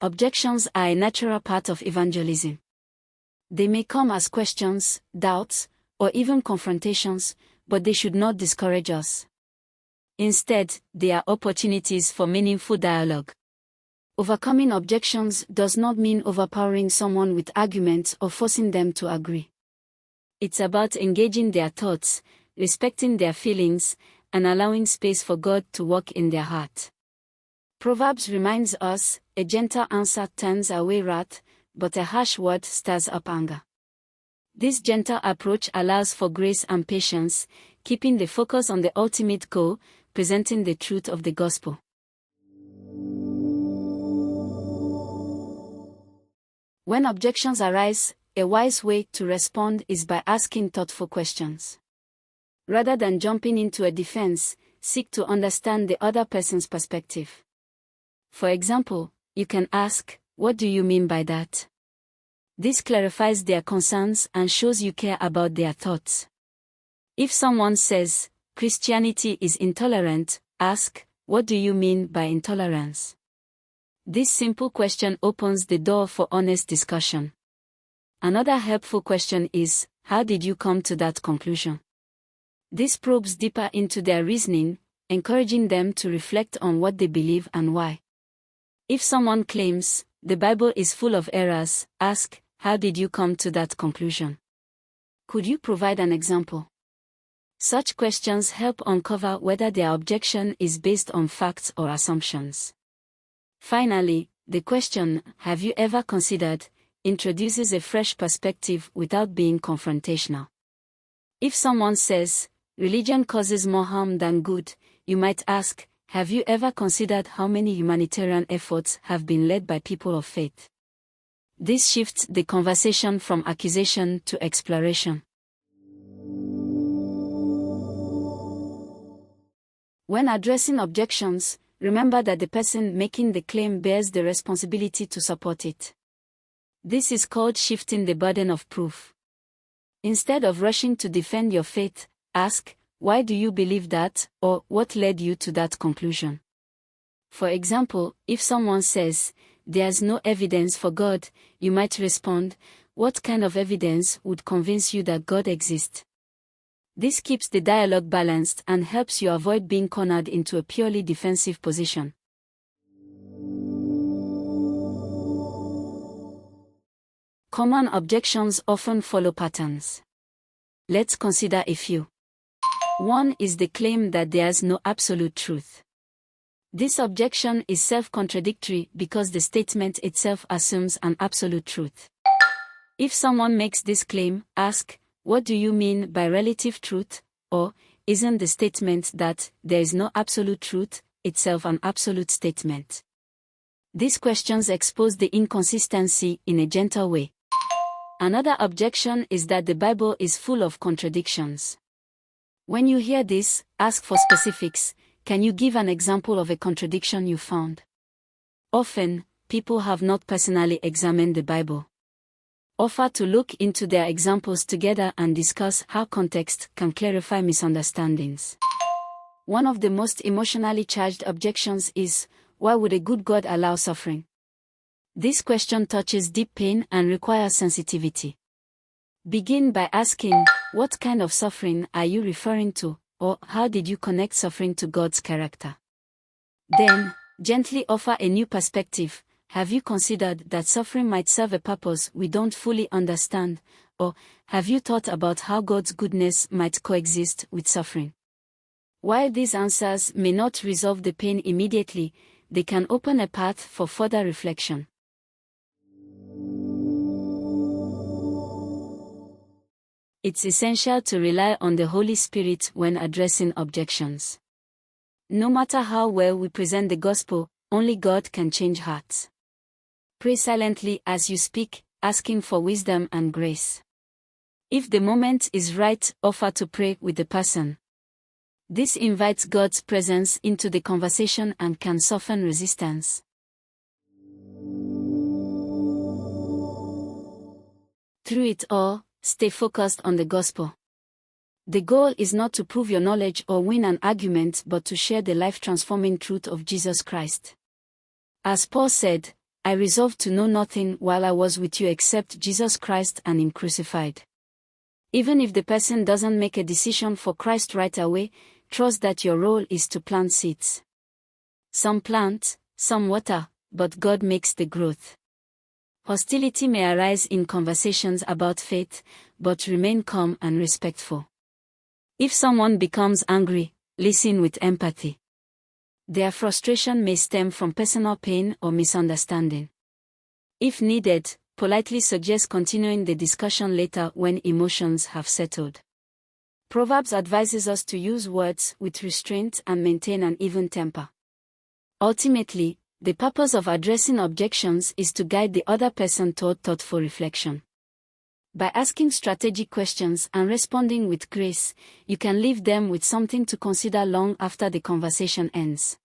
Objections are a natural part of evangelism. They may come as questions, doubts, or even confrontations, but they should not discourage us. Instead, they are opportunities for meaningful dialogue. Overcoming objections does not mean overpowering someone with arguments or forcing them to agree. It's about engaging their thoughts, respecting their feelings, and allowing space for God to work in their heart. Proverbs reminds us, a gentle answer turns away wrath, but a harsh word stirs up anger. This gentle approach allows for grace and patience, keeping the focus on the ultimate goal, presenting the truth of the gospel. When objections arise, a wise way to respond is by asking thoughtful questions. Rather than jumping into a defense, seek to understand the other person's perspective. For example, you can ask, "What do you mean by that?" This clarifies their concerns and shows you care about their thoughts. If someone says, "Christianity is intolerant," ask, "What do you mean by intolerance?" This simple question opens the door for honest discussion. Another helpful question is, "How did you come to that conclusion?" This probes deeper into their reasoning, encouraging them to reflect on what they believe and why. If someone claims, "The Bible is full of errors," ask, "How did you come to that conclusion? Could you provide an example?" Such questions help uncover whether their objection is based on facts or assumptions. Finally, the question, "Have you ever considered?" introduces a fresh perspective without being confrontational. If someone says, "Religion causes more harm than good," you might ask, "Have you ever considered how many humanitarian efforts have been led by people of faith?" This shifts the conversation from accusation to exploration. When addressing objections, remember that the person making the claim bears the responsibility to support it. This is called shifting the burden of proof. Instead of rushing to defend your faith, ask, "Why do you believe that?" or "What led you to that conclusion?" For example, if someone says, "There's no evidence for God," you might respond, "What kind of evidence would convince you that God exists?" This keeps the dialogue balanced and helps you avoid being cornered into a purely defensive position. Common objections often follow patterns. Let's consider a few. One is the claim that there's no absolute truth. This objection is self-contradictory because the statement itself assumes an absolute truth. If someone makes this claim, ask, "What do you mean by relative truth?" or "Isn't the statement that there is no absolute truth itself an absolute statement?" These questions expose the inconsistency in a gentle way. Another objection is that the Bible is full of contradictions. When you hear this, ask for specifics. Can you give an example of a contradiction you found? Often, people have not personally examined the Bible. Offer to look into their examples together and discuss how context can clarify misunderstandings. One of the most emotionally charged objections is, "Why would a good God allow suffering?" This question touches deep pain and requires sensitivity. Begin by asking, "What kind of suffering are you referring to?" or "How did you connect suffering to God's character?" Then, gently offer a new perspective. "Have you considered that suffering might serve a purpose we don't fully understand?" or "Have you thought about how God's goodness might coexist with suffering?" While these answers may not resolve the pain immediately, they can open a path for further reflection. It's essential to rely on the Holy Spirit when addressing objections. No matter how well we present the gospel, only God can change hearts. Pray silently as you speak, asking for wisdom and grace. If the moment is right, offer to pray with the person. This invites God's presence into the conversation and can soften resistance. Through it all, stay focused on the gospel. The goal is not to prove your knowledge or win an argument but to share the life-transforming truth of Jesus Christ. As Paul said, I resolved to know nothing while I was with you except Jesus Christ and Him crucified. Even if the person doesn't make a decision for Christ right away, trust that your role is to plant seeds. Some plant, some water, but God makes the growth. Hostility may arise in conversations about faith, but remain calm and respectful. If someone becomes angry, listen with empathy. Their frustration may stem from personal pain or misunderstanding. If needed, politely suggest continuing the discussion later when emotions have settled. Proverbs advises us to use words with restraint and maintain an even temper. Ultimately, the purpose of addressing objections is to guide the other person toward thoughtful reflection. By asking strategic questions and responding with grace, you can leave them with something to consider long after the conversation ends.